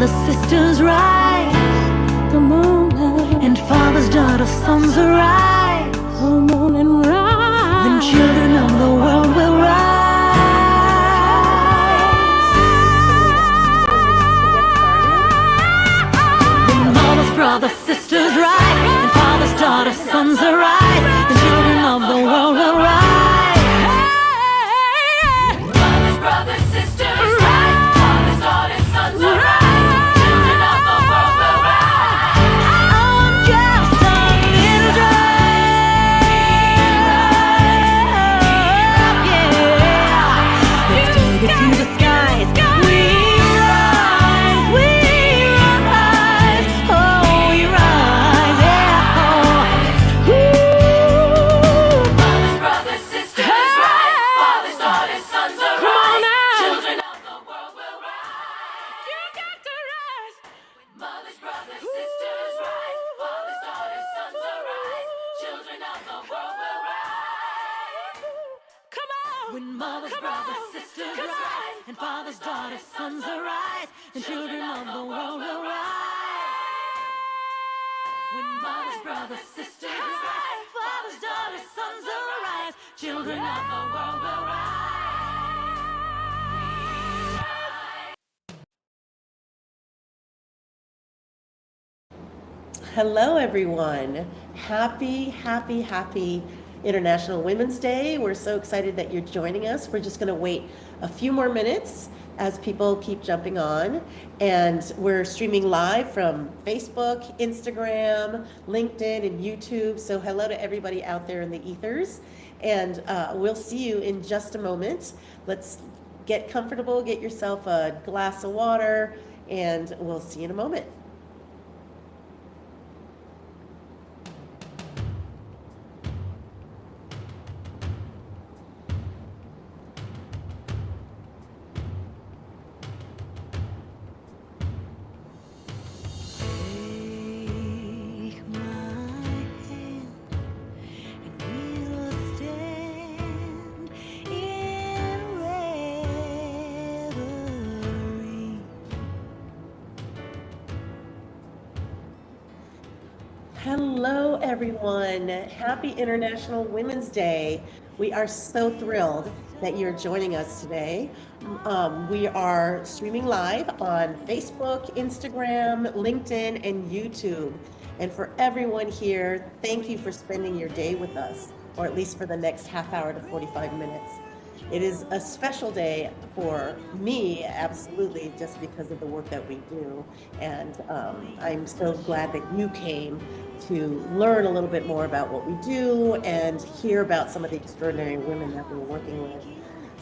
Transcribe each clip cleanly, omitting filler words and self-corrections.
brothers, sisters rise. Come on, and fathers, daughters, sons arise. Come on and rise. Then children of the world will rise. Then mothers, brothers, sisters rise. And fathers, daughters, sons arise. The children of the world will rise. Mothers, brothers, sisters rise. Fathers, daughters, sons arise. Children of the world will rise. I'm just a little drop. Yeah. Let's take it to the skies. We rise. We rise. Oh, we rise. Yeah. Oh. Mothers, brothers, sisters rise. Fathers, daughters, sons arise. Children of the world will rise. You got to rise. Mothers, brothers, sisters rise. Fathers, daughters, sons arise. Children of the world will rise. Come on. When mothers, brothers, sisters rise, and fathers, daughters, sons arise, and children of the world will rise. When mothers, brothers, sisters rise, fathers, daughters, sons arise, children of the world will rise. Hello, everyone. Happy International Women's Day. We're so excited that you're joining us. We're just going to wait a few more minutes as people keep jumping on. And we're streaming live from Facebook, Instagram, LinkedIn, and YouTube. So hello to everybody out there in the ethers. And we'll see you in just a moment. Let's get comfortable, get yourself a glass of water, and we'll see you in a moment. Take my hand, and we will stand in reverie. Hello, everyone. Happy International Women's Day. We are so thrilled that you're joining us today. We are streaming live on Facebook, Instagram, LinkedIn, and YouTube. And for everyone here, thank you for spending your day with us, or at least for the next half hour to 45 minutes. It is a special day for me, absolutely, just because of the work that we do. And I'm so glad that you came to learn a little bit more about what we do and hear about some of the extraordinary women that we're working with.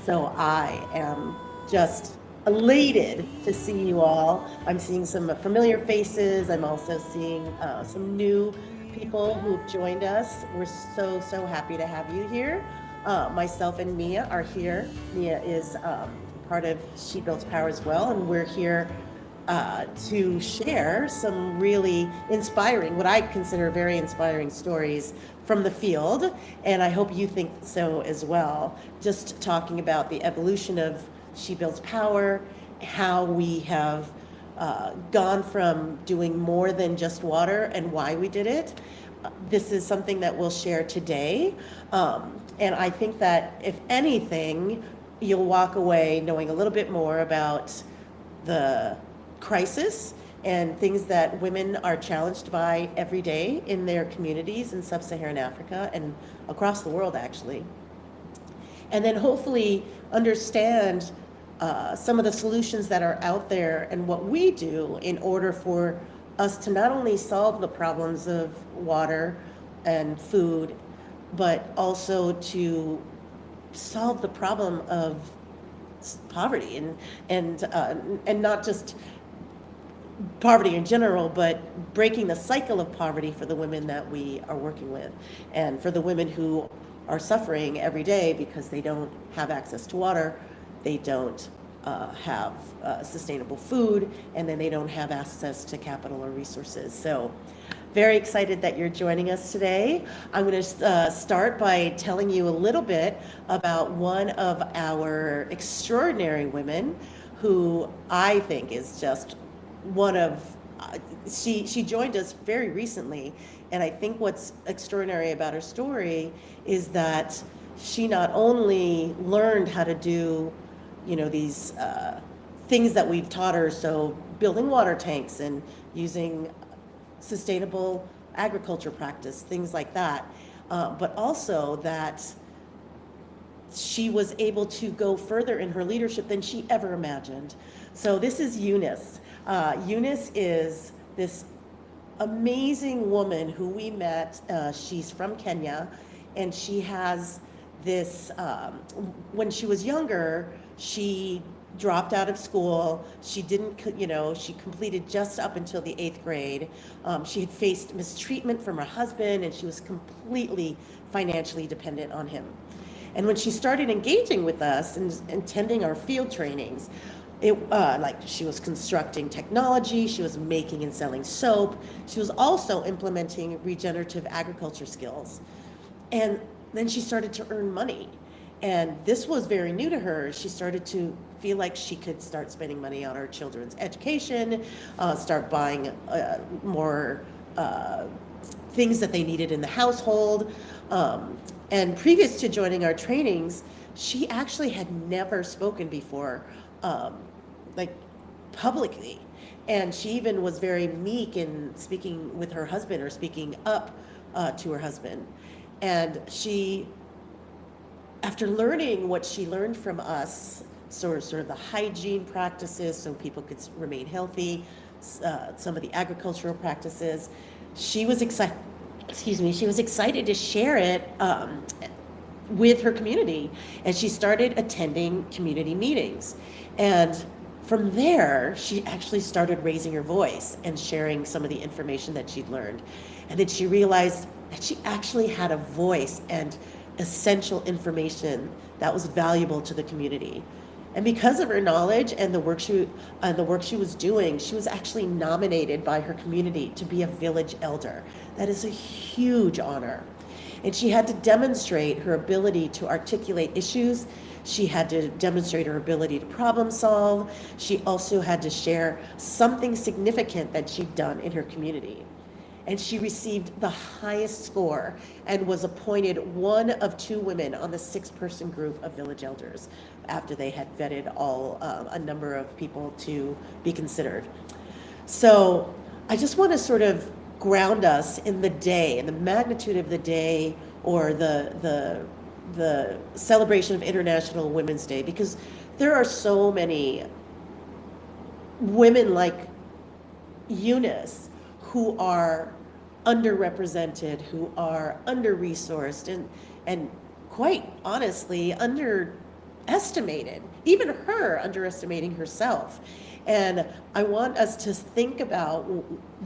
So I am just elated to see you all. I'm seeing some familiar faces. I'm also seeing some new people who've joined us. We're so happy to have you here. Myself and Mia are here. Mia is part of She Builds Power as well, and we're here to share some really inspiring, what I consider very inspiring stories from the field, and I hope you think so as well. Just talking about the evolution of She Builds Power, how we have gone from doing more than just water and why we did it. This is something that we'll share today. And I think that if anything, you'll walk away knowing a little bit more about the crisis and things that women are challenged by every day in their communities in sub-Saharan Africa and across the world, actually. And then hopefully understand some of the solutions that are out there and what we do in order for us to not only solve the problems of water and food, but also to solve the problem of poverty and not just poverty in general, but breaking the cycle of poverty for the women that we are working with, and for the women who are suffering every day because they don't have access to water, they don't have sustainable food, and then they don't have access to capital or resources. So very excited that you're joining us today. I'm going to start by telling you a little bit about one of our extraordinary women who I think is just one of she joined us very recently, and I think what's extraordinary about her story is that she not only learned how to do, these things that we've taught her, so building water tanks and using sustainable agriculture practice, things like that, but also that she was able to go further in her leadership than she ever imagined. So this is Eunice. Eunice is this amazing woman who we met. She's from Kenya, and she has this, when she was younger, she dropped out of school. She didn't, she completed just up until the 8th grade. She had faced mistreatment from her husband, and she was completely financially dependent on him. And when she started engaging with us and attending our field trainings, like she was constructing technology, she was making and selling soap, she was also implementing regenerative agriculture skills. And then she started to earn money. And this was very new to her. She started to feel like she could start spending money on her children's education, start buying more things that they needed in the household. And previous to joining our trainings, she actually had never spoken before, like publicly. And she even was very meek in speaking with her husband or speaking up to her husband. And she, after learning what she learned from us, sort of the hygiene practices so people could remain healthy, some of the agricultural practices, she was excited. She was excited to share it with her community, and she started attending community meetings. And from there, she actually started raising her voice and sharing some of the information that she'd learned. And then she realized that she actually had a voice and essential information that was valuable to the community. And because of her knowledge and the work she was doing, she was actually nominated by her community to be a village elder. That is a huge honor. And she had to demonstrate her ability to articulate issues. She had to demonstrate her ability to problem solve. She also had to share something significant that she'd done in her community. And she received the highest score and was appointed one of 2 women on the 6-person group of village elders after they had vetted a number of people to be considered. So I just want to sort of ground us in the day, in the magnitude of the day, or the celebration of International Women's Day, because there are so many women like Eunice who are underrepresented, who are under-resourced, and quite honestly underestimated, even her underestimating herself. And I want us to think about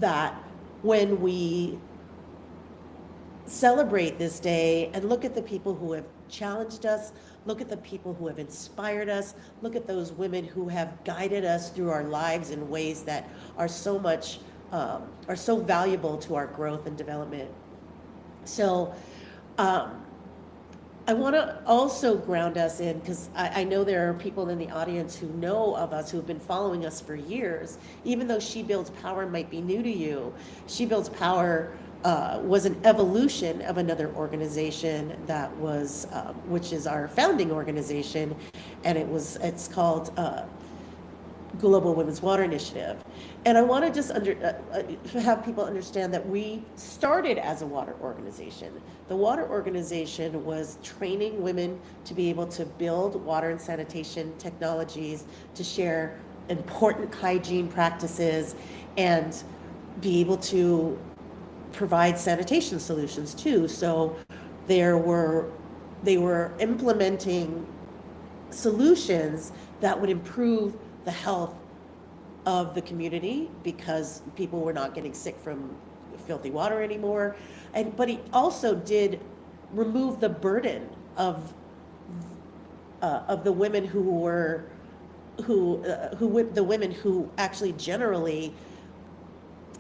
that when we celebrate this day and look at the people who have challenged us, look at the people who have inspired us, look at those women who have guided us through our lives in ways that are so valuable to our growth and development. So I want to also ground us in, because I know there are people in the audience who know of us, who have been following us for years. Even though She Builds Power might be new to you, She Builds Power was an evolution of another organization that was, which is our founding organization, and it's called Global Women's Water Initiative. And I want to just have people understand that we started as a water organization. The water organization was training women to be able to build water and sanitation technologies, to share important hygiene practices, and be able to provide sanitation solutions too. So they were implementing solutions that would improve the health of the community, because people were not getting sick from filthy water anymore. But he also did remove the burden of the women the women who actually generally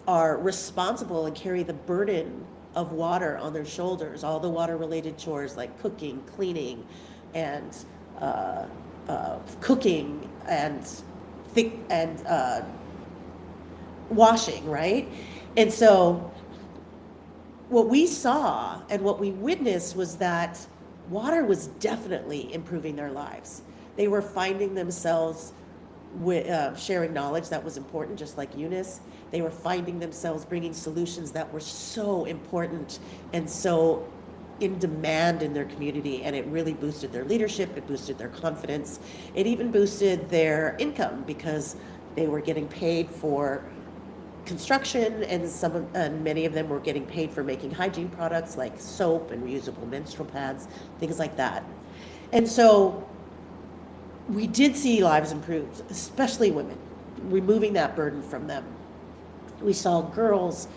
are responsible and carry the burden of water on their shoulders, all the water related chores like cooking, cleaning, and washing, right? And so what we saw and what we witnessed was that water was definitely improving their lives. They were finding themselves with, sharing knowledge that was important, just like Eunice. They were finding themselves bringing solutions that were so important and so in demand in their community, and it really boosted their leadership, it boosted their confidence, it even boosted their income because they were getting paid for construction, and many of them were getting paid for making hygiene products like soap and reusable menstrual pads, things like that. And so we did see lives improve, especially women, removing that burden from them. We saw girls'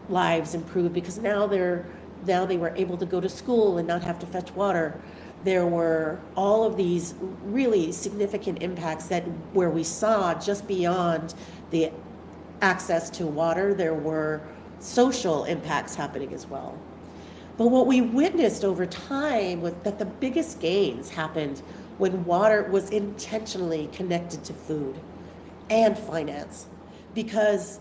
lives improve because now they were able to go to school and not have to fetch water. There were all of these really significant impacts that where we saw just beyond the access to water, there were social impacts happening as well. But what we witnessed over time was that the biggest gains happened when water was intentionally connected to food and finance. Because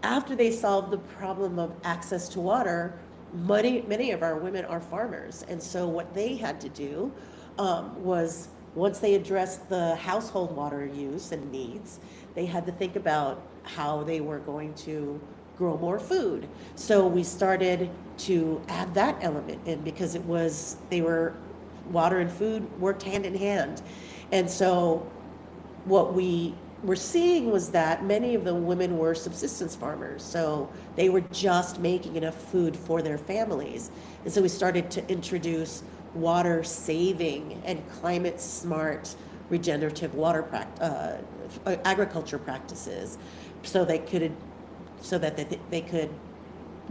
after they solved the problem of access to water, many of our women are farmers. And so what they had to do was, once they addressed the household water use and needs, they had to think about how they were going to grow more food. So we started to add that element in because water and food worked hand in hand. And so what we were seeing was that many of the women were subsistence farmers. So they were just making enough food for their families. And so we started to introduce water saving and climate smart regenerative agriculture practices so that they could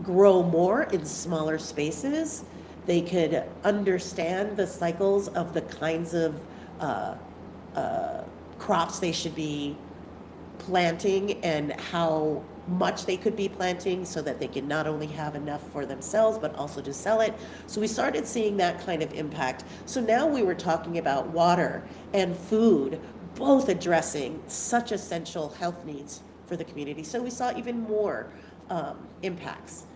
grow more in smaller spaces. They could understand the cycles of the kinds of crops they should be planting and how much they could be planting so that they can not only have enough for themselves but also to sell it. So we started seeing that kind of impact. So now we were talking about water and food both addressing such essential health needs for the community. So we saw even more impacts,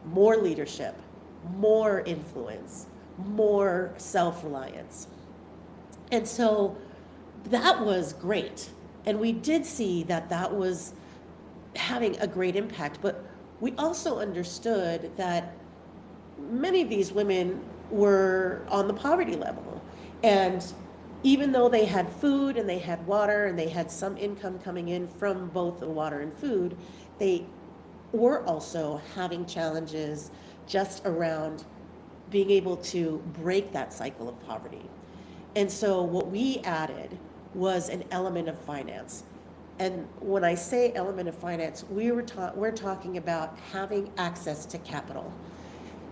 more leadership, more influence, more self-reliance. And so that was great. And we did see that that was having a great impact. But we also understood that many of these women were on the poverty level. And even though they had food and they had water and they had some income coming in from both the water and food, they were also having challenges just around being able to break that cycle of poverty. And so what we added was an element of finance. And when I say element of finance, we're talking about having access to capital.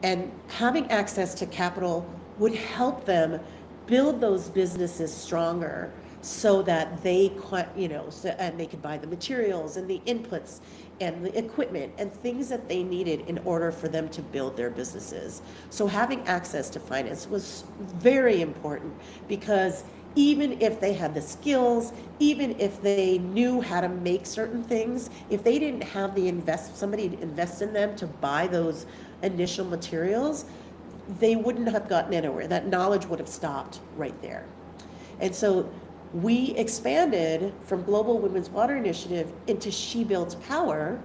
And having access to capital would help them build those businesses stronger so that they, and they could buy the materials and the inputs and the equipment and things that they needed in order for them to build their businesses. So having access to finance was very important because even if they had the skills, even if they knew how to make certain things, if they didn't have somebody to invest in them to buy those initial materials, they wouldn't have gotten anywhere. That knowledge would have stopped right there. And so we expanded from Global Women's Water Initiative into She Builds Power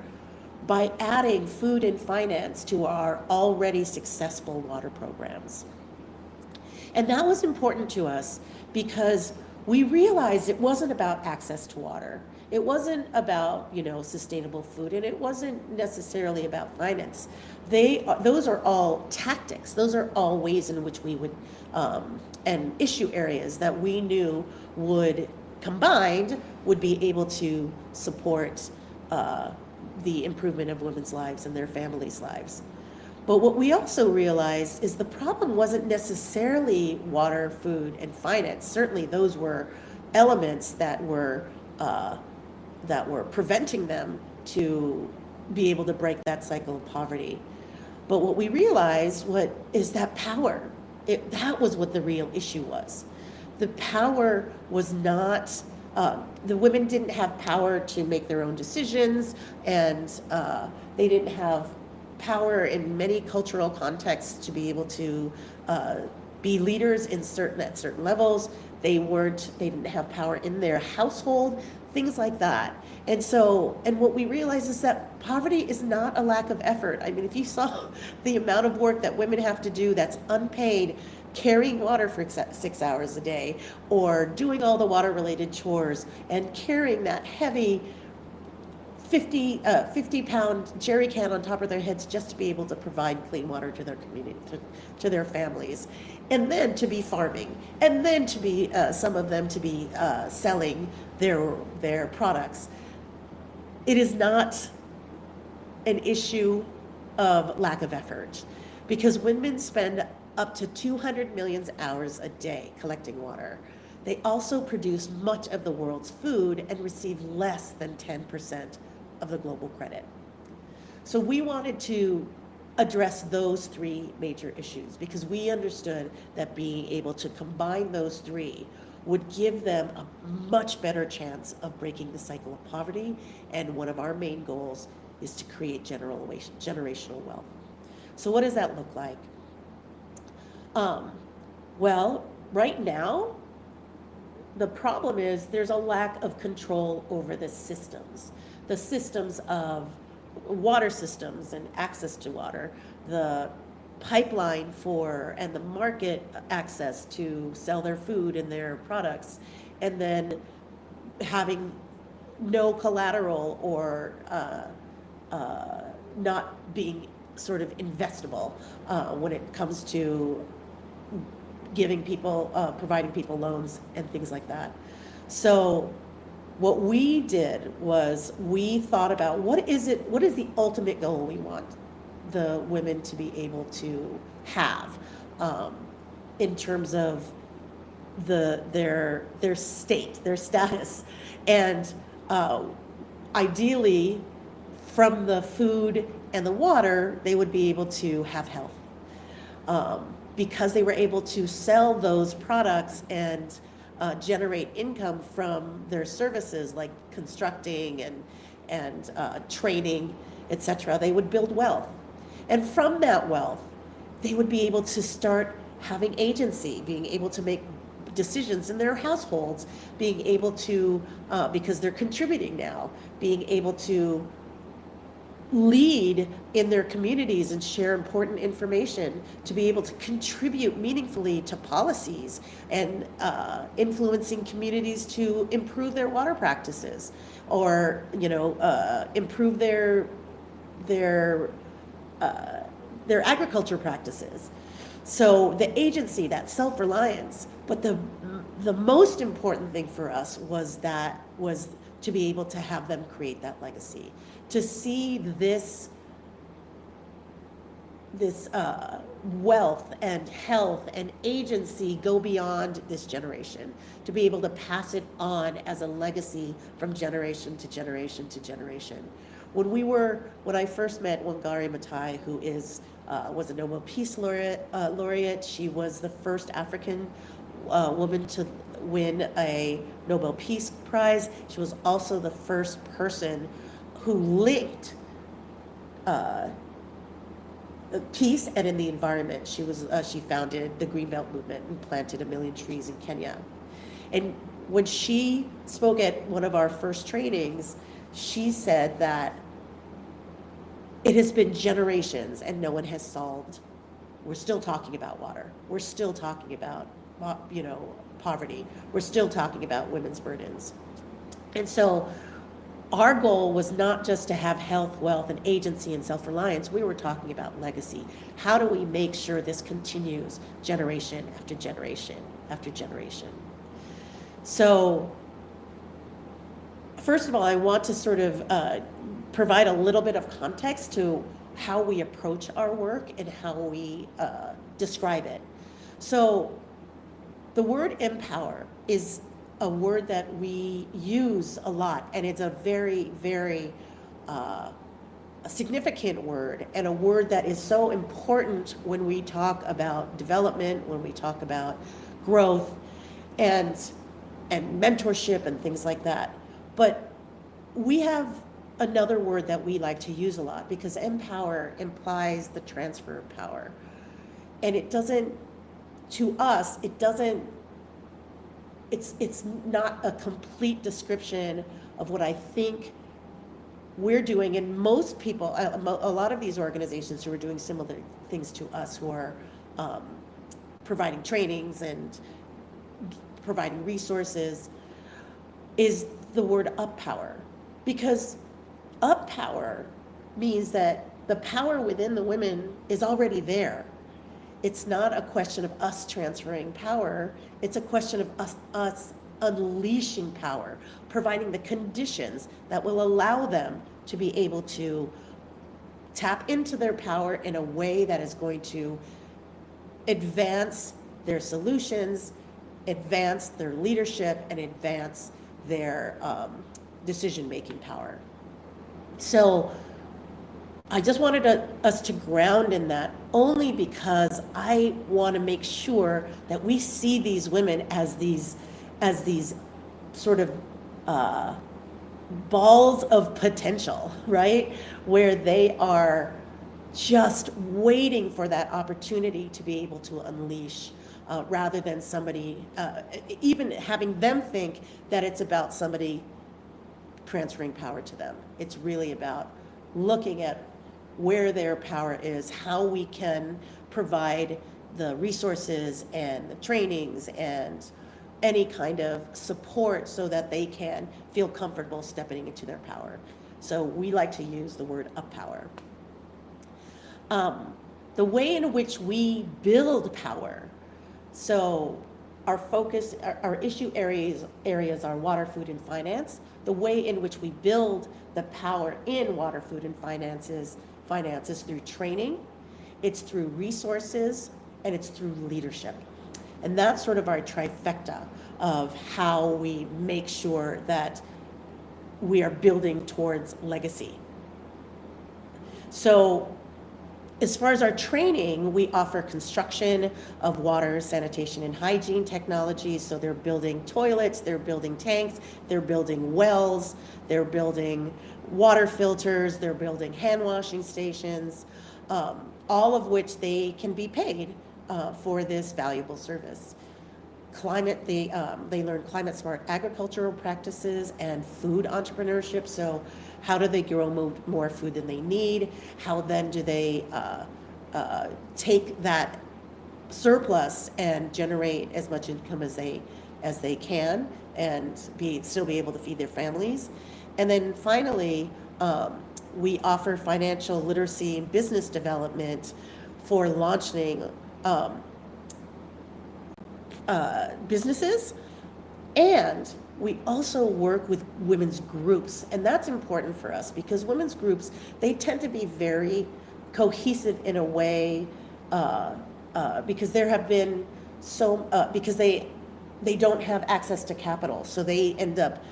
by adding food and finance to our already successful water programs. And that was important to us because we realized it wasn't about access to water. It wasn't about, sustainable food, and it wasn't necessarily about finance. Those are all tactics. Those are all ways in which we would, and issue areas that we knew combined would be able to support the improvement of women's lives and their families' lives. But what we also realized is the problem wasn't necessarily water, food, and finance. Certainly those were elements that were preventing them to be able to break that cycle of poverty. But what we realized is that power. That was what the real issue was. The power was not the women didn't have power to make their own decisions, and they didn't have power in many cultural contexts to be able to be leaders at certain levels. They didn't have power in their household, things like that. And what we realize is that poverty is not a lack of effort. I mean, if you saw the amount of work that women have to do that's unpaid, carrying water for 6 hours a day, or doing all the water-related chores, and carrying that heavy 50-pound jerry can on top of their heads just to be able to provide clean water to their community, to their families, and then to be farming, and then to be some of them to be selling their products. It is not an issue of lack of effort, because women spend up to 200 million hours a day collecting water. They also produce much of the world's food and receive less than 10% of the global credit. So we wanted to address those three major issues because we understood that being able to combine those three would give them a much better chance of breaking the cycle of poverty. And one of our main goals is to create generational wealth. So what does that look like? Well, right now, the problem is there's a lack of control over the systems of water systems and access to water, the pipeline for and the market access to sell their food and their products, and then having no collateral or not being sort of investable when it comes to giving people, providing people loans and things like that. So what we did was we thought about what is the ultimate goal we want the women to be able to have in terms of their state, their status, and ideally from the food and the water they would be able to have health because they were able to sell those products and generate income from their services like constructing and training, etc. They would build wealth. And from that wealth, they would be able to start having agency, being able to make decisions in their households, being able to, because they're contributing now, being able to lead in their communities and share important information, to be able to contribute meaningfully to policies and influencing communities to improve their water practices or improve their agriculture practices. So the agency, that self-reliance, but the most important thing for us was to be able to have them create that legacy, to see this wealth and health and agency go beyond this generation, to be able to pass it on as a legacy from generation to generation to generation. When I first met Wangari Maathai, who was a Nobel Peace Laureate, she was the first African woman to win a Nobel Peace Prize. She was also the first person who linked peace and in the environment. She founded the Greenbelt movement and planted 1 million trees in Kenya. And when she spoke at one of our first trainings, she said that it has been generations and no one has solved. We're still talking about water. We're still talking about poverty. We're still talking about women's burdens. And so our goal was not just to have health, wealth, and agency and self-reliance. We were talking about legacy. How do we make sure this continues generation after generation after generation? So first of all, I want to sort of provide a little bit of context to how we approach our work and how we describe it. So the word empower is a word that we use a lot, and it's a very, very significant word, and a word that is so important when we talk about development, when we talk about growth. And and mentorship and things like that. But we have another word that we like to use a lot, because empower implies the transfer of power. And it doesn't, to us, it doesn't, it's not a complete description of what I think we're doing. And most people, a lot of these organizations who are doing similar things to us, who are providing trainings and providing resources, is the word up power. Because up power means that the power within the women is already there. It's not a question of us transferring power. It's a question of us unleashing power, providing the conditions that will allow them to be able to tap into their power in a way that is going to advance their solutions, advance their leadership, and advance their decision-making power. So I just wanted us to ground in that, only because I want to make sure that we see these women as these sort of balls of potential, right? Where they are just waiting for that opportunity to be able to unleash, rather than somebody, even having them think that it's about somebody transferring power to them. It's really about looking at where their power is, how we can provide the resources and the trainings and any kind of support so that they can feel comfortable stepping into their power. So we like to use the word up power. The way in which we build power. So our focus, our issue areas are water, food, and finance. The way in which we build the power in water, food, and finances through training, it's through resources, and it's through leadership. And that's sort of our trifecta of how we make sure that we are building towards legacy. So as far as our training, we offer construction of water, sanitation, and hygiene technologies. So they're building toilets, they're building tanks, they're building wells, they're building water filters, they're building hand washing stations, all of which they can be paid for this valuable service. Climate, they learn climate smart agricultural practices and food entrepreneurship. So how do they grow more food than they need? How then do they take that surplus and generate as much income as they can, and still be able to feed their families? And then finally, we offer financial literacy and business development for launching businesses. And we also work with women's groups, and that's important for us because women's groups, they tend to be very cohesive in a way, because there have been because they don't have access to capital, so they end up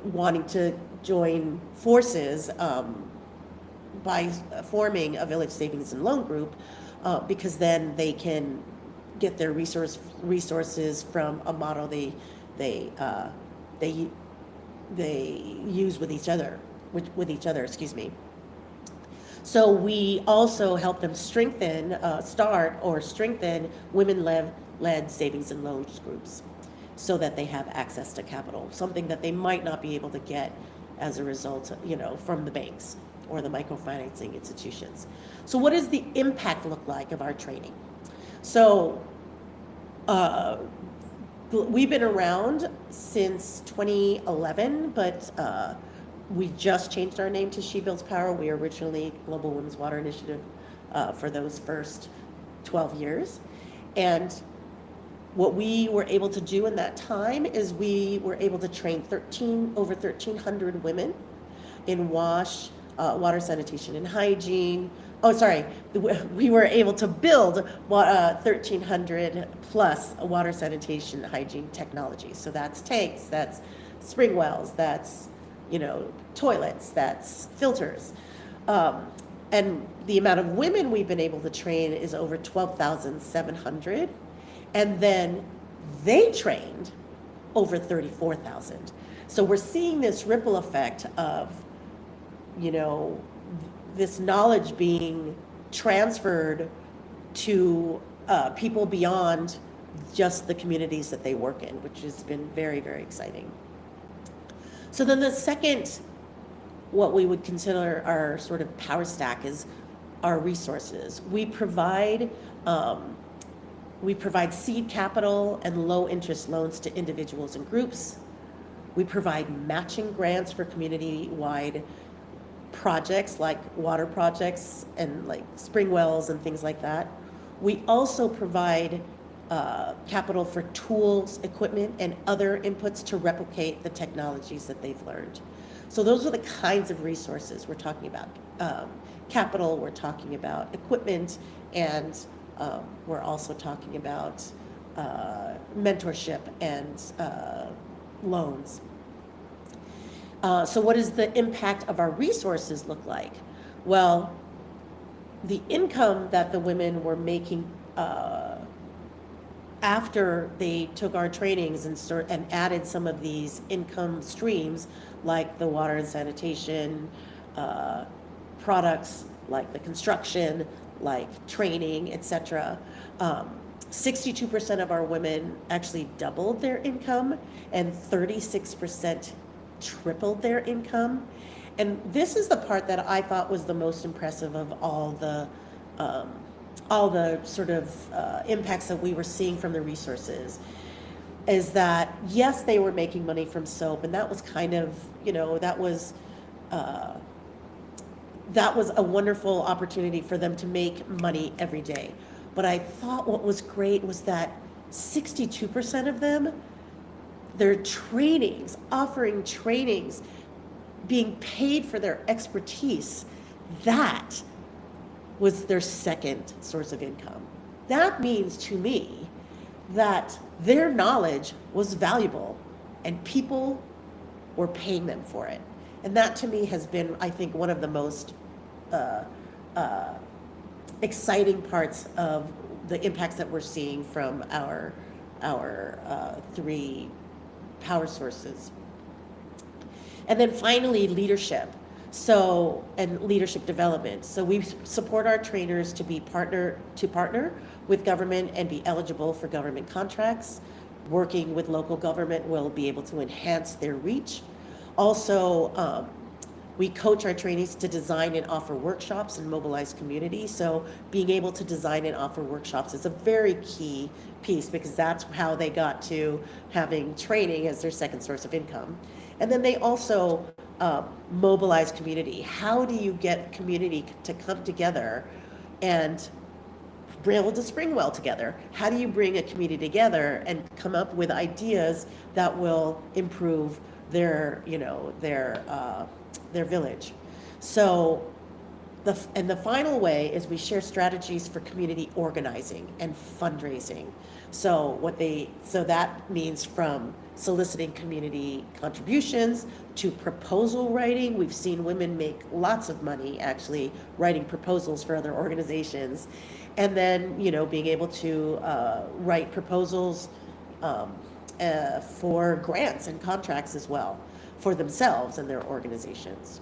wanting to join forces by forming a village savings and loan group, because then they can get their resources from a model they use with each other, excuse me. So we also help them strengthen women-led savings and loans groups, so that they have access to capital, something that they might not be able to get as a result, from the banks or the microfinancing institutions. So what does the impact look like of our training? So we've been around since 2011, but we just changed our name to She Builds Power. We were originally Global Women's Water Initiative for those first 12 years. And what we were able to do in that time is we were able to train over 1,300 women in water, sanitation, and hygiene. We were able to build 1,300 plus water, sanitation, hygiene technologies. So that's tanks, that's spring wells, that's toilets, that's filters. And the amount of women we've been able to train is over 12,700. And then they trained over 34,000. So we're seeing this ripple effect of, you know, this knowledge being transferred to people beyond just the communities that they work in, which has been very, very exciting. So then the second, what we would consider our sort of power stack, is our resources. We provide seed capital and low interest loans to individuals and groups. We provide matching grants for community-wide projects like water projects and like spring wells and things like that. We also provide capital for tools, equipment, and other inputs to replicate the technologies that they've learned. So those are the kinds of resources we're talking about. Capital, we're talking about equipment, and we're also talking about mentorship and loans. So what does the impact of our resources look like? Well, the income that the women were making after they took our trainings and added some of these income streams, like the water and sanitation products, like the construction, like training, etc. 62% of our women actually doubled their income, and 36% tripled their income. And this is the part that I thought was the most impressive of all the sort of impacts that we were seeing from the resources, is that yes, they were making money from soap, and that was kind of, you know, that was a wonderful opportunity for them to make money every day. But I thought what was great was that 62% of them, their trainings, offering trainings, being paid for their expertise, that was their second source of income. That means to me that their knowledge was valuable and people were paying them for it. And that to me has been, I think, one of the most exciting parts of the impacts that we're seeing from our three power sources. And then finally, leadership. And leadership development. So we support our trainers to partner with government and be eligible for government contracts. Working with local government will be able to enhance their reach. Also, we coach our trainees to design and offer workshops and mobilize community. So being able to design and offer workshops is a very key piece, because that's how they got to having training as their second source of income. And then they also mobilize community. How do you get community to come together and build a spring well together? How do you bring a community together and come up with ideas that will improve their village? So the final way is we share strategies for community organizing and fundraising. So that means from soliciting community contributions to proposal writing. We've seen women make lots of money actually writing proposals for other organizations, and then being able to write proposals for grants and contracts as well for themselves and their organizations.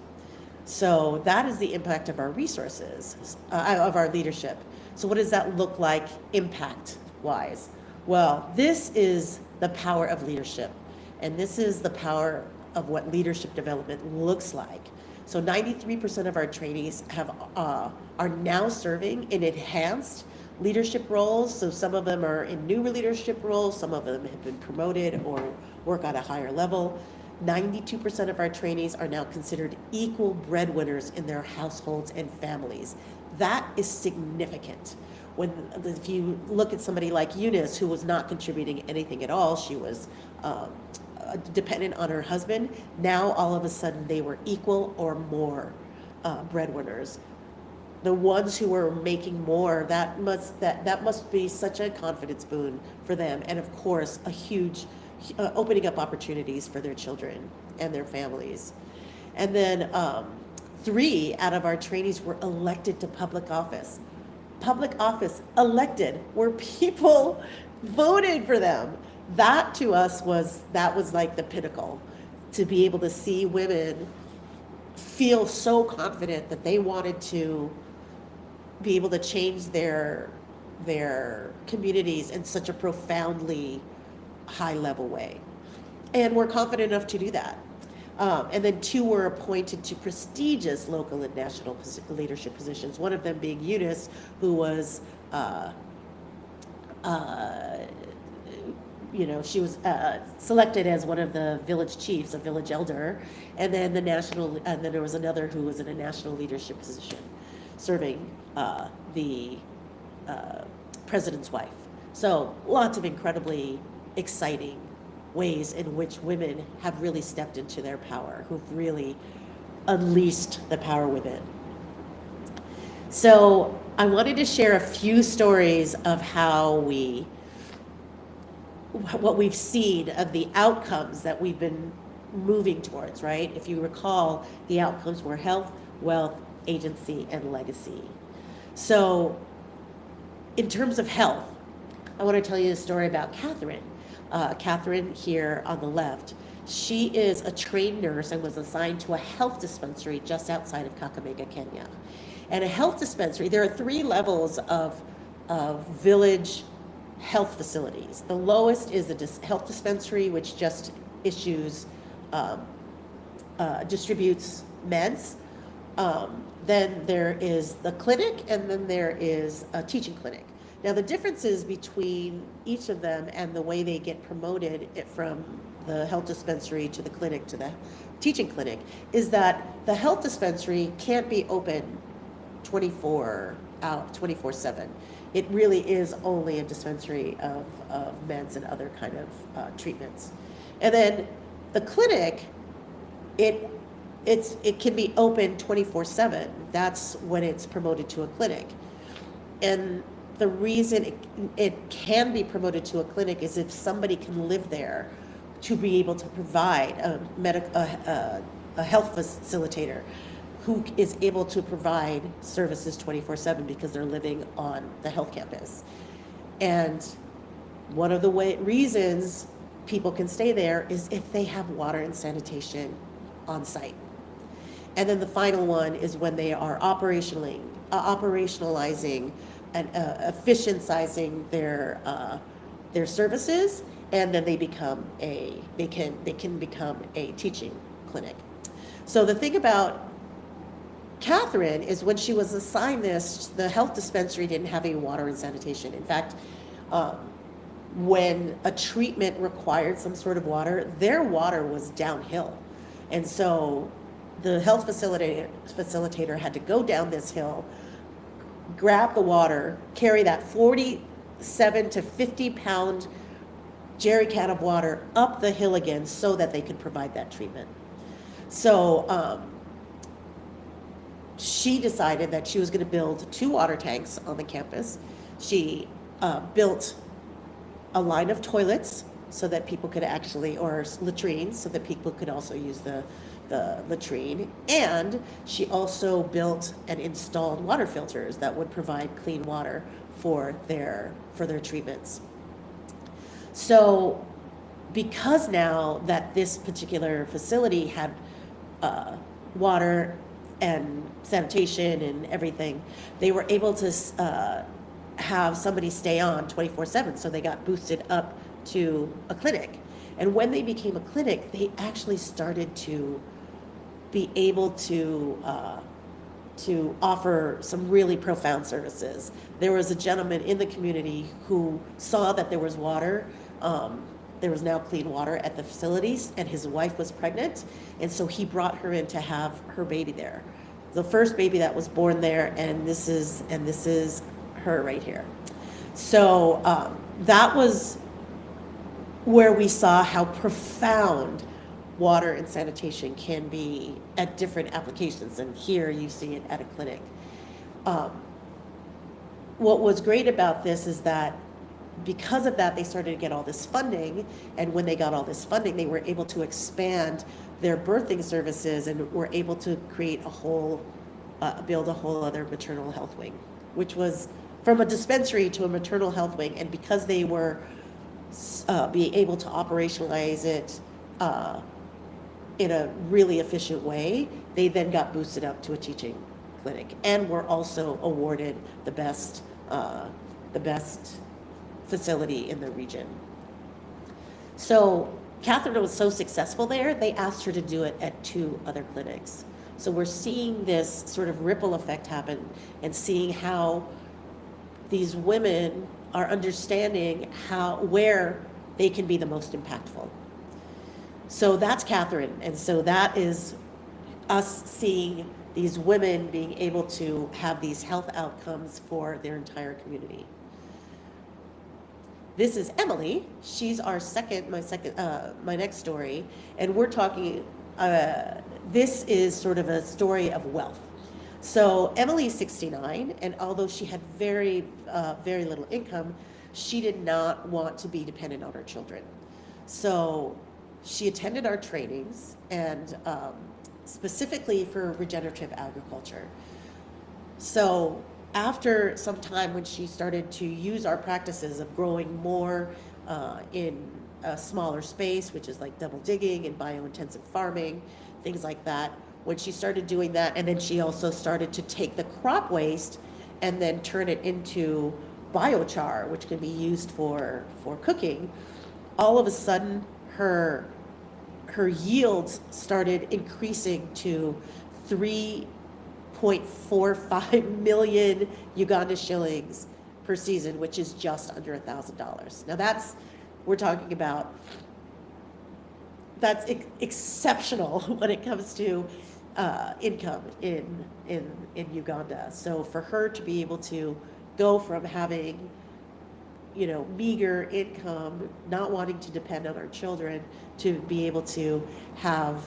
So that is the impact of our resources, of our leadership. So what does that look like impact-wise? Well, this is the power of leadership, and this is the power of what leadership development looks like. So 93% of our trainees are now serving in enhanced leadership roles. So some of them are in new leadership roles, some of them have been promoted or work at a higher level. 92% of our trainees are now considered equal breadwinners in their households and families. That is significant. If you look at somebody like Eunice, who was not contributing anything at all, she was dependent on her husband. Now all of a sudden they were equal or more breadwinners. The ones who were making more, that must be such a confidence boon for them, and of course a huge opening up opportunities for their children and their families. And then 3 out of our trainees were elected to public office. Public office, elected, where people voted for them. that to us was like the pinnacle, to be able to see women feel so confident that they wanted to be able to change their communities in such a profoundly high level way. And we're confident enough to do that. And then 2 were appointed to prestigious local and national leadership positions, one of them being Eunice, who was, she was selected as one of the village chiefs, a village elder, and then and then there was another who was in a national leadership position, serving the president's wife. So lots of incredibly exciting ways in which women have really stepped into their power, who've really unleashed the power within. So I wanted to share a few stories of what we've seen of the outcomes that we've been moving towards, right? If you recall, the outcomes were health, wealth, agency, and legacy. So in terms of health, I want to tell you a story about Catherine. Catherine here on the left. She is a trained nurse and was assigned to a health dispensary just outside of Kakamega, Kenya. And a health dispensary, there are 3 levels of village health facilities. The lowest is a health dispensary, which just issues, distributes meds. Then there is the clinic, and then there is a teaching clinic. Now, the differences between each of them and the way they get promoted from the health dispensary to the clinic to the teaching clinic is that the health dispensary can't be open 24/7. It really is only a dispensary of meds and other kind of treatments. And then the clinic, it can be open 24/7. That's when it's promoted to a clinic. And the reason it can be promoted to a clinic is if somebody can live there to be able to provide a health facilitator who is able to provide services 24/7 because they're living on the health campus. And one of the reasons people can stay there is if they have water and sanitation on site. And then the final one is when they are operationalizing and efficientizing their services, and then they can become a teaching clinic. So the thing about Catherine is when she was assigned this, the health dispensary didn't have any water and sanitation. In fact, when a treatment required some sort of water, their water was downhill. And so the health facilitator had to go down this hill, grab the water, carry that 47 to 50 pound jerry can of water up the hill again so that they could provide that treatment. So she decided that she was going to build 2 water tanks on the campus. She built a line of toilets so that people could actually, or latrines, so that people could also use the latrine. And she also built and installed water filters that would provide clean water for their treatments. So because now that this particular facility had water and sanitation and everything, they were able to have somebody stay on 24/7. So they got boosted up to a clinic. And when they became a clinic, they actually started to be able to offer some really profound services. There was a gentleman in the community who saw that there was water. There was now clean water at the facilities, and his wife was pregnant, and so he brought her in to have her baby there. The first baby that was born there, and this is her right here. So that was where we saw how profound water and sanitation can be at different applications, and here you see it at a clinic. What was great about this is that because of that, they started to get all this funding, and when they got all this funding, they were able to expand their birthing services and were able to create build a whole other maternal health wing, which was from a dispensary to a maternal health wing. And because they were be able to operationalize it in a really efficient way, they then got boosted up to a teaching clinic and were also awarded the best facility in the region. So Catherine was so successful there, they asked her to do it at 2 other clinics. So we're seeing this sort of ripple effect happen and seeing how these women are understanding where they can be the most impactful. So that's Catherine, and so that is us seeing these women being able to have these health outcomes for their entire community. This is Emily. She's my next story, and we're talking. This is sort of a story of wealth. So Emily's 69, and although she had very little income, she did not want to be dependent on her children. So she attended our trainings, and specifically for regenerative agriculture. So after some time, when she started to use our practices of growing more in a smaller space, which is like double digging and biointensive farming, things like that, when she started doing that, and then she also started to take the crop waste and then turn it into biochar, which can be used for cooking, all of a sudden her yields started increasing to 3.45 million Uganda shillings per season, which is just under $1,000. Now we're talking about, that's exceptional when it comes to income in Uganda. So for her to be able to go from having, meager income, not wanting to depend on our children, to be able to have,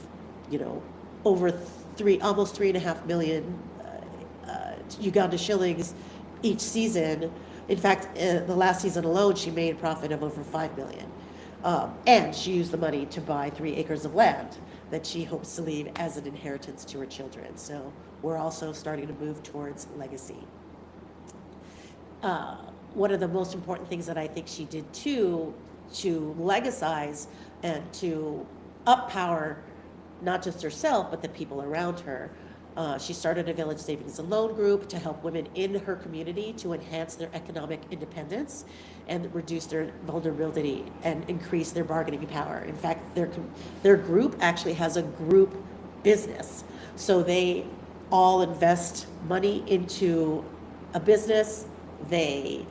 almost 3.5 million Uganda shillings each season. In fact, the last season alone, she made a profit of over 5 million. And she used the money to buy 3 acres of land that she hopes to leave as an inheritance to her children. So we're also starting to move towards legacy. One of the most important things that I think she did too, to legicize and to uppower not just herself, but the people around her, she started a village savings and loan group to help women in her community to enhance their economic independence and reduce their vulnerability and increase their bargaining power. In fact, their group actually has a group business. So they all invest money into a business. They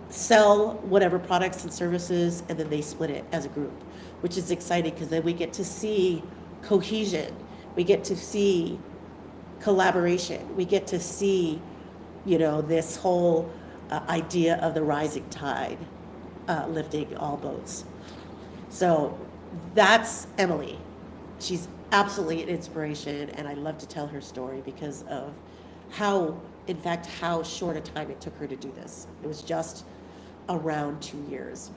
sell whatever products and services, and then they split it as a group, which is exciting because then we get to see cohesion, we get to see collaboration, we get to see, this whole idea of the rising tide lifting all boats. So that's Emily. She's absolutely an inspiration, and I love to tell her story because of how short a time it took her to do this. It was just around 2 years.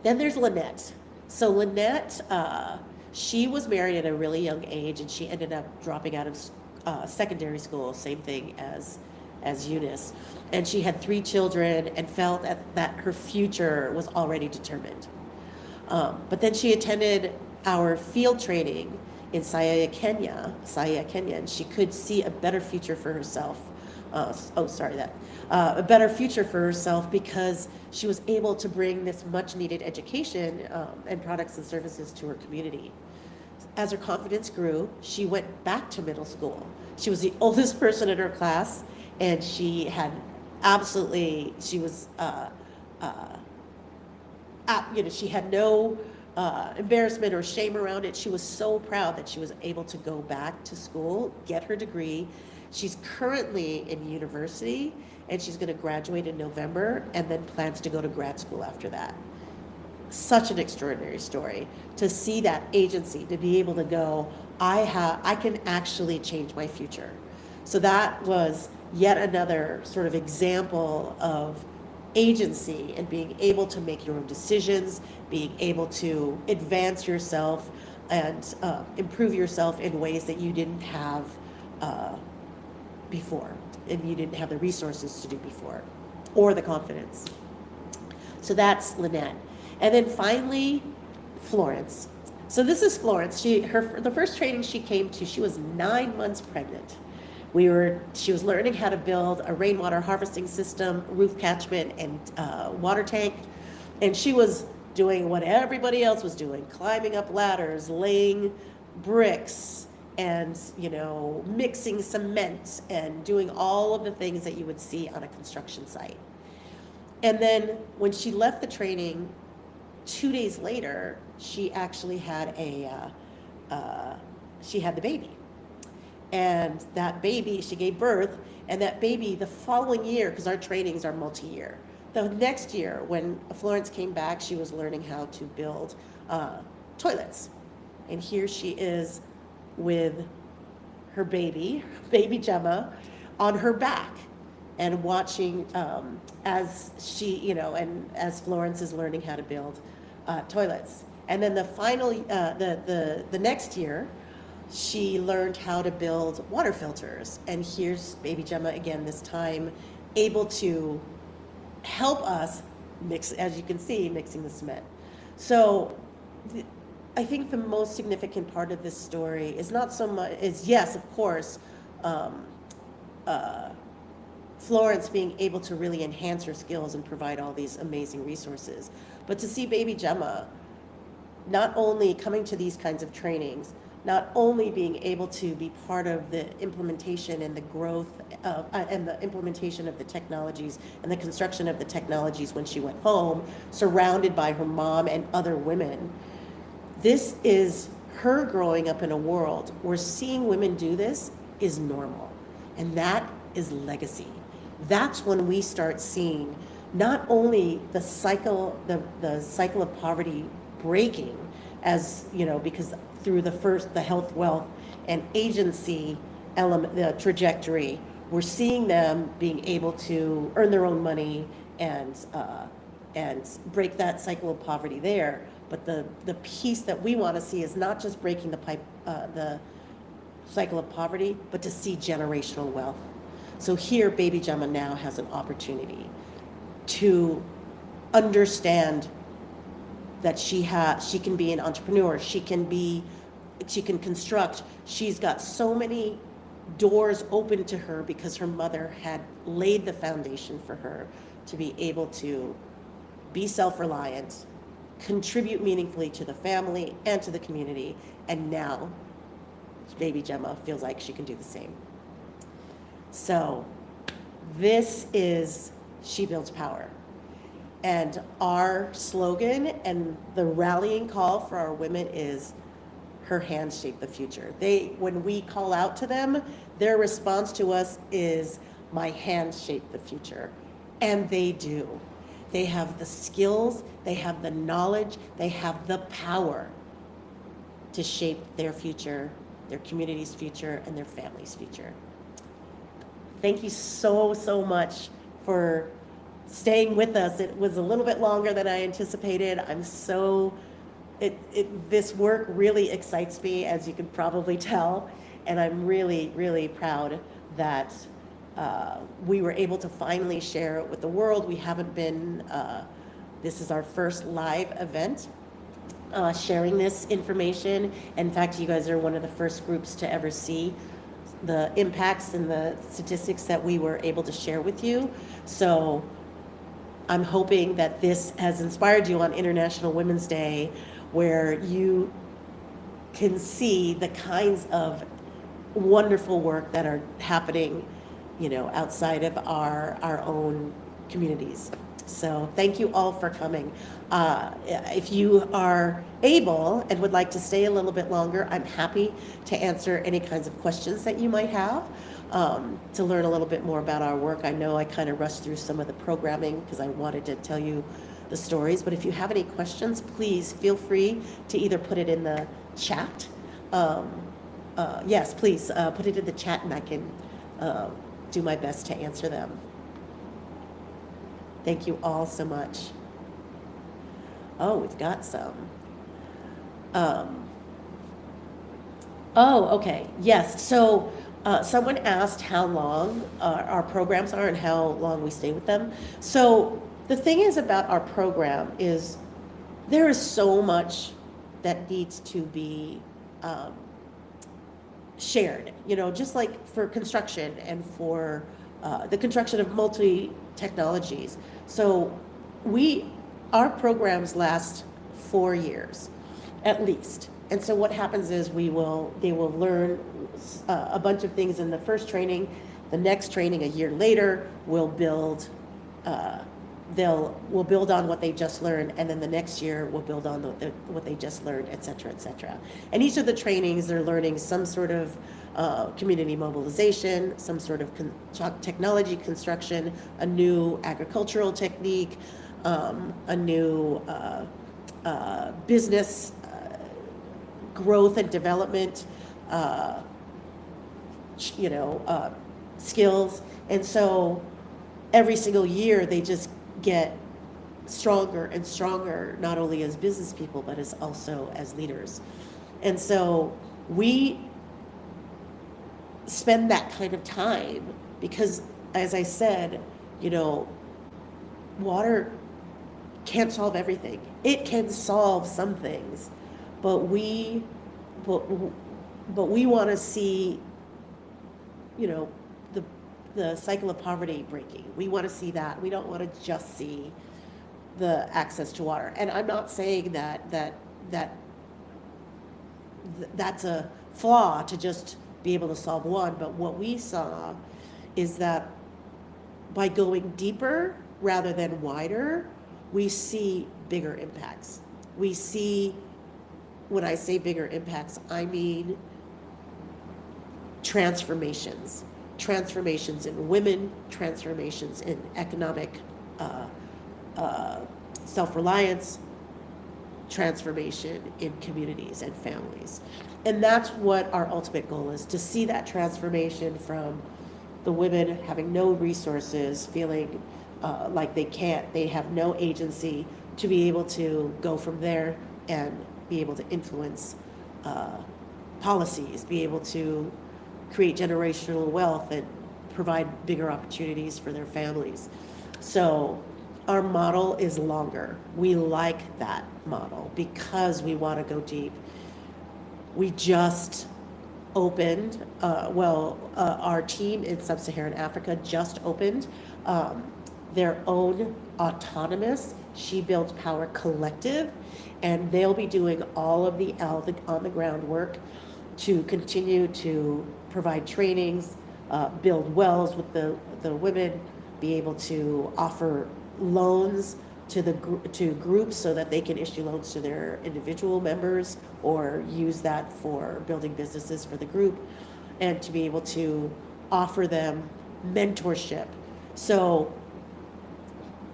Then there's Lynette. So Lynette, she was married at a really young age, and she ended up dropping out of secondary school, same thing as Eunice. And she had 3 children and felt that her future was already determined. But then she attended our field training in Sayaya, Kenya, and she could see a better future for herself. A better future for herself because she was able to bring this much needed education and products and services to her community. As her confidence grew, she went back to middle school. She was the oldest person in her class, and she had she had no embarrassment or shame around it. She was so proud that she was able to go back to school, get her degree. She's currently in university, and she's going to graduate in November and then plans to go to grad school after that. Such an extraordinary story to see that agency, to be able to go, I can actually change my future. So that was yet another sort of example of agency and being able to make your own decisions, being able to advance yourself and improve yourself in ways that you didn't have before, and you didn't have the resources to do before. or the confidence. So that's Lynette. And then finally, Florence. So this is Florence. The first training she came to, she was 9 months pregnant. She was learning how to build a rainwater harvesting system, roof catchment, and water tank. And she was doing what everybody else was doing, climbing up ladders, laying bricks, and mixing cement, and doing all of the things that you would see on a construction site. And then when she left the training, 2 days later, she actually had she had the baby. And that baby, she gave birth, and that baby the following year, because our trainings are multi-year, the next year when Florence came back, she was learning how to build toilets. And here she is with her baby Gemma, on her back, and watching as she, and as Florence is learning how to build toilets. And then the next year, she learned how to build water filters. And here's baby Gemma again, this time able to help us mix, as you can see, mixing the cement. So I think the most significant part of this story is not so much, yes, of course, Florence being able to really enhance her skills and provide all these amazing resources, but to see baby Gemma not only coming to these kinds of trainings, not only being able to be part of the implementation and the growth of, and the implementation of the technologies and the construction of the technologies when she went home, surrounded by her mom and other women. This is her growing up in a world where seeing women do this is normal. And that is legacy. That's when we start seeing not only the cycle of poverty breaking, as because through the health, wealth, and agency element, the trajectory, we're seeing them being able to earn their own money and break that cycle of poverty there. But the piece that we want to see is not just breaking the cycle of poverty, but to see generational wealth. So here, baby Gemma now has an opportunity to understand that she can be an entrepreneur, she can construct. She's got so many doors open to her because her mother had laid the foundation for her to be able to be self-reliant, contribute meaningfully to the family and to the community, and now baby Gemma feels like she can do the same. So this is She Builds Power. And our slogan and the rallying call for our women is her hands shape the future. When we call out to them, their response to us is, my hands shape the future. And they do. They have the skills, they have the knowledge, they have the power to shape their future, their community's future, and their family's future. Thank you so, so much for staying with us. It was a little bit longer than I anticipated. This work really excites me, as you can probably tell, and I'm really, really proud that we were able to finally share it with the world. We haven't been, this is our first live event sharing this information. In fact, you guys are one of the first groups to ever see the impacts and the statistics that we were able to share with you. So I'm hoping that this has inspired you on International Women's Day, where you can see the kinds of wonderful work that are happening, outside of our own communities. So thank you all for coming. If you are able and would like to stay a little bit longer, I'm happy to answer any kinds of questions that you might have, to learn a little bit more about our work. I know I kind of rushed through some of the programming because I wanted to tell you the stories, but if you have any questions, please feel free to either put it in the chat. Yes, please put it in the chat, and I can do my best to answer them. Thank you all so much. Oh, we've got some. Oh, okay. Yes. So Someone asked how long our programs are and how long we stay with them. So the thing is about our program is there is so much that needs to be um, shared, just like for construction and for the construction of multi-technologies. So our programs last 4 years at least. And so what happens is they will learn a bunch of things in the first training. The next training a year later will build we'll build on what they just learned, and then the next year we'll build on what they just learned, et cetera, et cetera. And each of the trainings, they're learning some sort of community mobilization, some sort of technology construction, a new agricultural technique, a new business growth and development, skills. And so every single year they just get stronger and stronger, not only as business people, but as also as leaders. And so we spend that kind of time because, as I said, water can't solve everything. It can solve some things, but we want to see, the cycle of poverty breaking. We want to see that. We don't want to just see the access to water. And I'm not saying that's a flaw to just be able to solve one, but what we saw is that by going deeper rather than wider, we see bigger impacts. We see, when I say bigger impacts, I mean transformations in women, transformations in economic self-reliance, transformation in communities and families. And that's what our ultimate goal is, to see that transformation from the women having no resources, feeling like they have no agency, to be able to go from there and be able to influence policies, be able to create generational wealth and provide bigger opportunities for their families. So our model is longer. We like that model because we want to go deep. We just opened, our team in Sub-Saharan Africa just opened their own autonomous She Builds Power collective, and they'll be doing all of the on-the-ground work to continue to provide trainings, build wells with the women, be able to offer loans to groups so that they can issue loans to their individual members or use that for building businesses for the group, and to be able to offer them mentorship. So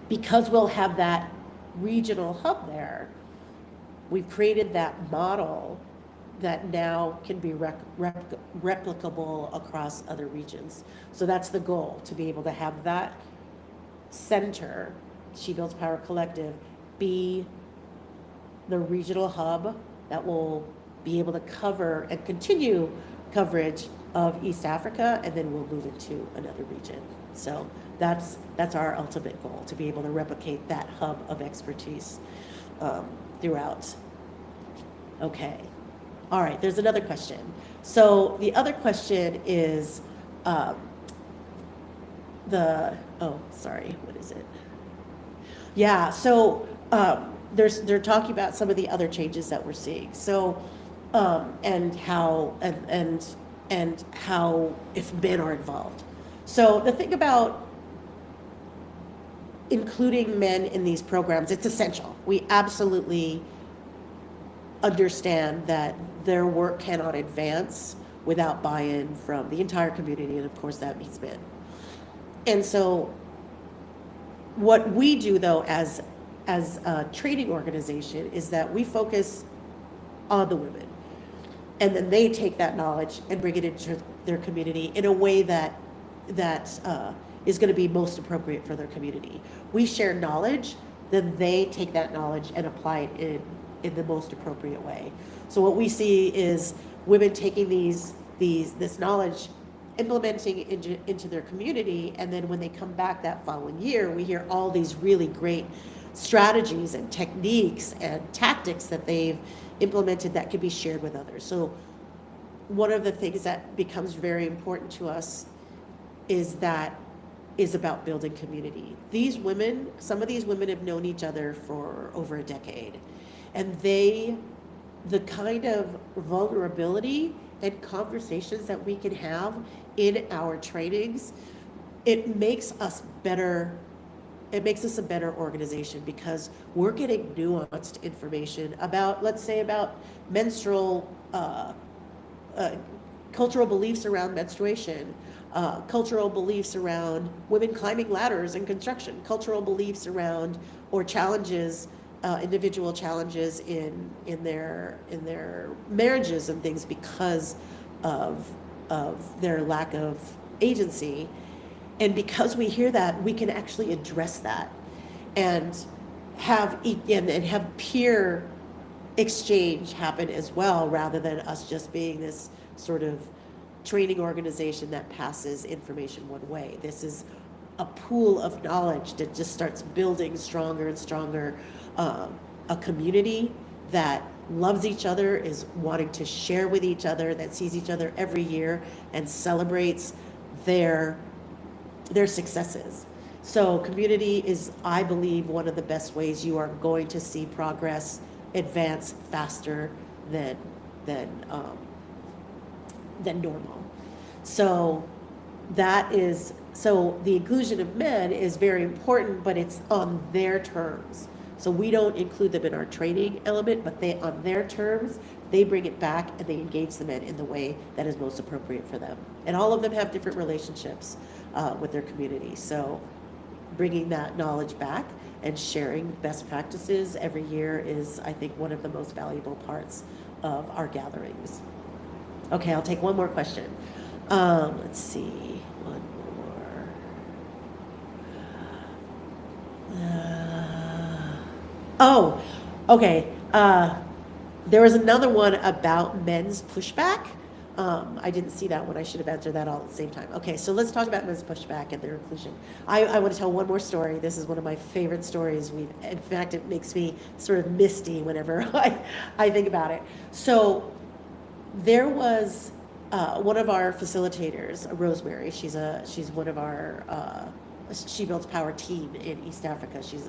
because we'll have that regional hub there, we've created that model that now can be replicable across other regions. So that's the goal, to be able to have that center, She Builds Power Collective, be the regional hub that will be able to cover and continue coverage of East Africa, and then we'll move into another region. So that's our ultimate goal, to be able to replicate that hub of expertise throughout. Okay. All right, there's another question. So the other question is what is it? Yeah, so they're talking about some of the other changes that we're seeing. So and how if men are involved. So the thing about including men in these programs, it's essential. We absolutely understand that their work cannot advance without buy-in from the entire community, and of course that means men. And so what we do, though, as a training organization, is that we focus on the women, and then they take that knowledge and bring it into their community in a way that is going to be most appropriate for their community. We share knowledge, then they take that knowledge and apply it in the most appropriate way. So what we see is women taking this knowledge implementing into their community. And then when they come back that following year, we hear all these really great strategies and techniques and tactics that they've implemented that can be shared with others. So one of the things that becomes very important to us is about building community. These women, some of these women have known each other for over a decade, and the kind of vulnerability and conversations that we can have in our trainings, it makes us better. It makes us a better organization because we're getting nuanced information about, let's say, about menstrual, cultural beliefs around menstruation, cultural beliefs around women climbing ladders in construction, cultural beliefs around, or challenges, individual challenges in their marriages and things because of their lack of agency. And because we hear that, we can actually address that and have peer exchange happen as well, rather than us just being this sort of training organization that passes information one way. This is a pool of knowledge that just starts building stronger and stronger, a community that loves each other, is wanting to share with each other, that sees each other every year and celebrates their successes. So community is, I believe, one of the best ways you are going to see progress advance faster than normal. So the inclusion of men is very important, but it's on their terms. So we don't include them in our training element, but on their terms, they bring it back and they engage the men in the way that is most appropriate for them. And all of them have different relationships with their community. So bringing that knowledge back and sharing best practices every year is, I think, one of the most valuable parts of our gatherings. Okay, I'll take one more question. Let's see, one more. Okay. There was another one about men's pushback. I didn't see that one. I should have answered that all at the same time. Okay, so let's talk about men's pushback and their inclusion. I want to tell one more story. This is one of my favorite stories. In fact, it makes me sort of misty whenever I think about it. So there was one of our facilitators, Rosemary. She's one of our She Builds Power team in East Africa. She's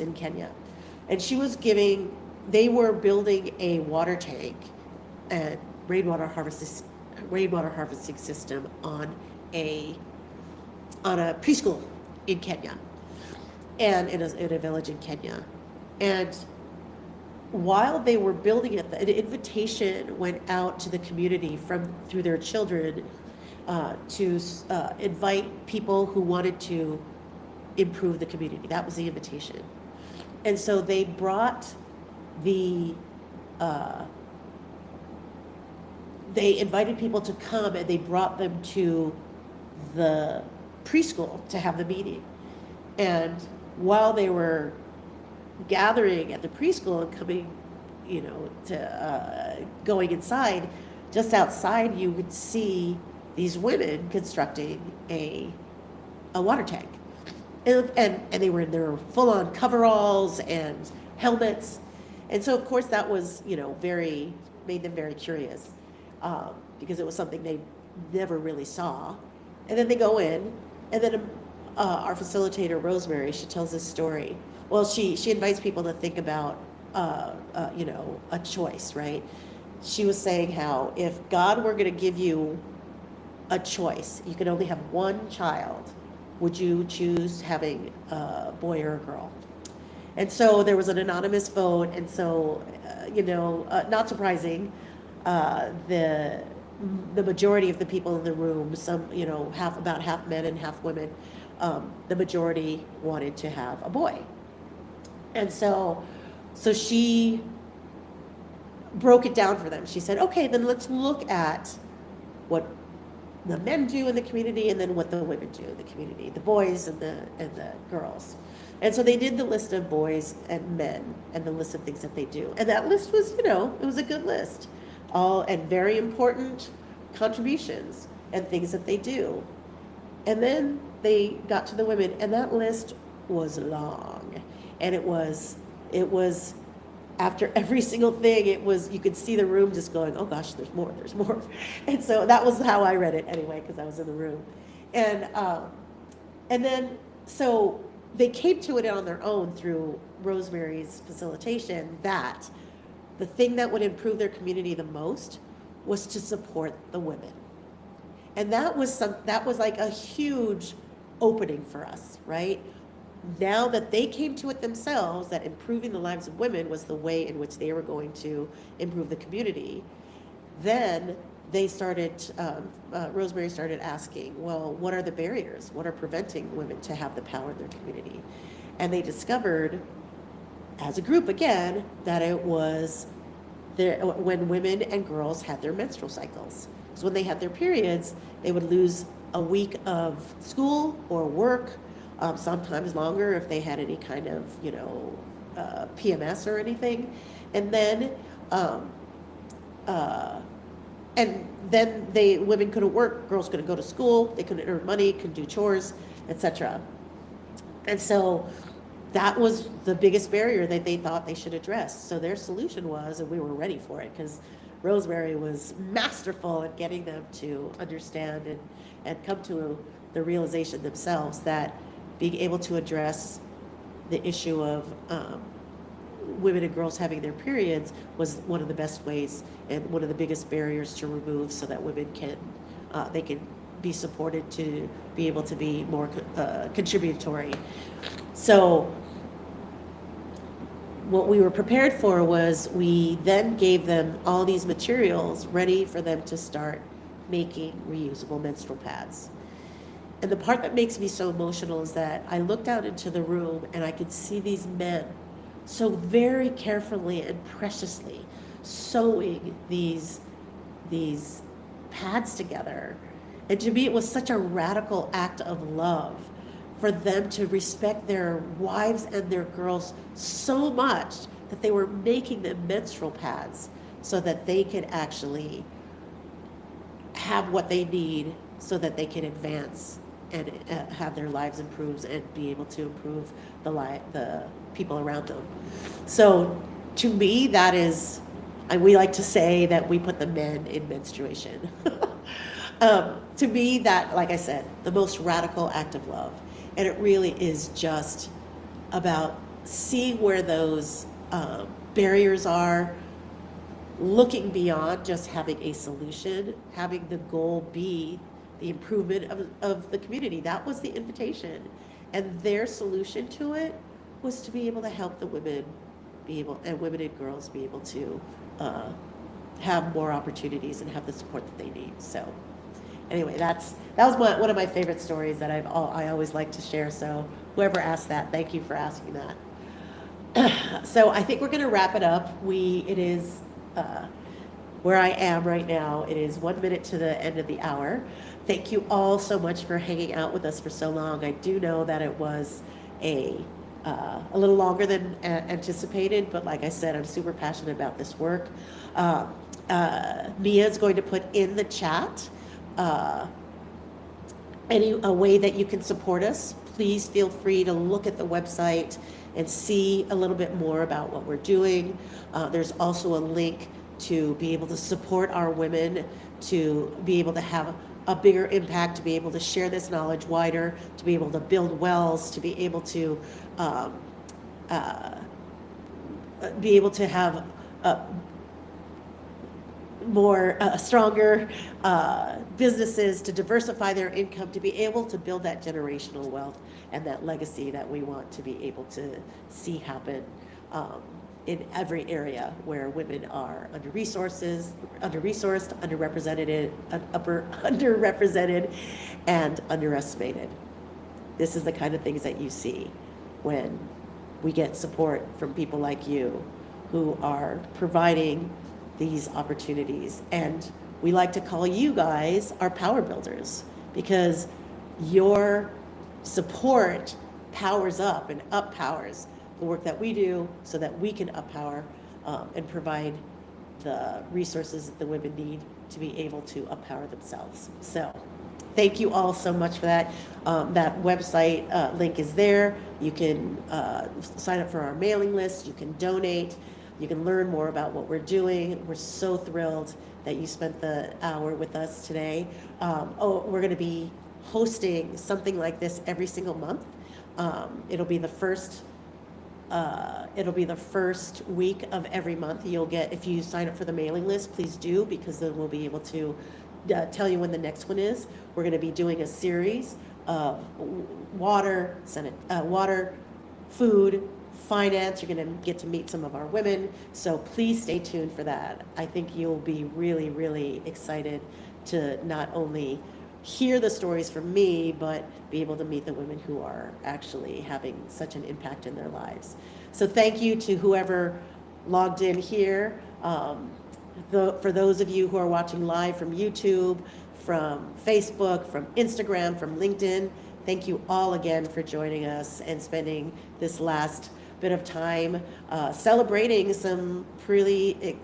in Kenya, and they were building a water tank and rainwater harvesting system on a preschool in Kenya, and in a village in Kenya. And while they were building it, an invitation went out to the community through their children to invite people who wanted to improve the community. That was the invitation. And so they brought they invited people to come, and they brought them to the preschool to have the meeting. And while they were gathering at the preschool and coming, to going inside, just outside you would see these women constructing a water tank. And they were in their full-on coveralls and helmets. And so, of course, that was, made them very curious, because it was something they never really saw. And then they go in, and then our facilitator, Rosemary, she tells this story. Well, she invites people to think about, a choice, right? She was saying how if God were going to give you a choice, you could only have one child, would you choose having a boy or a girl? And so there was an anonymous vote, and so, not surprising, the majority of the people in the room, about half men and half women, the majority wanted to have a boy. And so she broke it down for them. She said, okay, then let's look at what the men do in the community and then what the women do in the community, the boys and the girls. And so they did the list of boys and men and the list of things that they do. And that list was, it was a good list. All and very important, contributions and things that they do. And then they got to the women, and that list was long. And it was after every single thing, you could see the room just going, oh gosh, there's more. And so that was how I read it anyway, because I was in the room. And then, so they came to it on their own through Rosemary's facilitation, that the thing that would improve their community the most was to support the women. And that was like a huge opening for us, right? Now that they came to it themselves, that improving the lives of women was the way in which they were going to improve the community, then they started, Rosemary started asking, well, what are the barriers? What are preventing women to have the power in their community? And they discovered, as a group again, that it was when women and girls had their menstrual cycles. So when they had their periods, they would lose a week of school or work, sometimes longer if they had any kind of, PMS or anything. And then, women couldn't work, girls couldn't go to school, they couldn't earn money, couldn't do chores, etc. And so that was the biggest barrier that they thought they should address. So their solution was, and we were ready for it, because Rosemary was masterful at getting them to understand and come to the realization themselves that being able to address the issue of women and girls having their periods was one of the best ways and one of the biggest barriers to remove, so that women can be supported to be able to be more contributory. So what we were prepared for was, we then gave them all these materials ready for them to start making reusable menstrual pads. And the part that makes me so emotional is that I looked out into the room and I could see these men so very carefully and preciously sewing these pads together. And to me, it was such a radical act of love for them to respect their wives and their girls so much that they were making them menstrual pads so that they could actually have what they need so that they can advance and have their lives improve and be able to improve the people around them. So to me, that is, we like to say that we put the men in menstruation. To me, that, like I said, the most radical act of love. And it really is just about seeing where those barriers are, looking beyond just having a solution, having the goal be the improvement of the community. That was the invitation. And their solution to it was to be able to help the women women and girls be able to have more opportunities and have the support that they need. So anyway, that was one of my favorite stories that I always like to share. So whoever asked that, thank you for asking that. So I think we're going to wrap it up. It is where I am right now. It is 1 minute to the end of the hour. Thank you all so much for hanging out with us for so long. I do know that it was a little longer than anticipated, but like I said, I'm super passionate about this work. Mia is going to put in the chat a way that you can support us. Please feel free to look at the website and see a little bit more about what we're doing. There's also a link to be able to support our women, to be able to have a bigger impact, to be able to share this knowledge wider, to be able to build wells, to be able to have more stronger businesses, to diversify their income, to be able to build that generational wealth and that legacy that we want to be able to see happen in every area where women are underresourced, underrepresented, and underestimated. This is the kind of things that you see when we get support from people like you who are providing these opportunities. And we like to call you guys our power builders, because your support powers up and up powers the work that we do, so that we can up power and provide the resources that the women need to be able to empower themselves. So thank you all so much for that. That website link is there. You can sign up for our mailing list. You can donate. You can learn more about what we're doing. We're so thrilled that you spent the hour with us today. We're going to be hosting something like this every single month. It'll be the first week of every month. You'll get, if you sign up for the mailing list, please do, because then we'll be able to tell you when the next one is. We're going to be doing a series of water, food, finance. You're going to get to meet some of our women. So please stay tuned for that. I think you'll be really, really excited to not only hear the stories from me, but be able to meet the women who are actually having such an impact in their lives. So thank you to whoever logged in here. For those of you who are watching live from YouTube, from Facebook, from Instagram, from LinkedIn, thank you all again for joining us and spending this last bit of time celebrating some really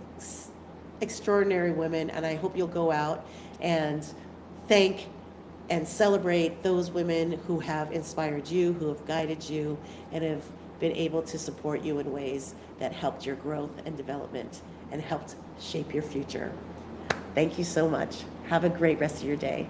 extraordinary women. And I hope you'll go out and thank and celebrate those women who have inspired you, who have guided you, and have been able to support you in ways that helped your growth and development and helped shape your future. Thank you so much. Have a great rest of your day.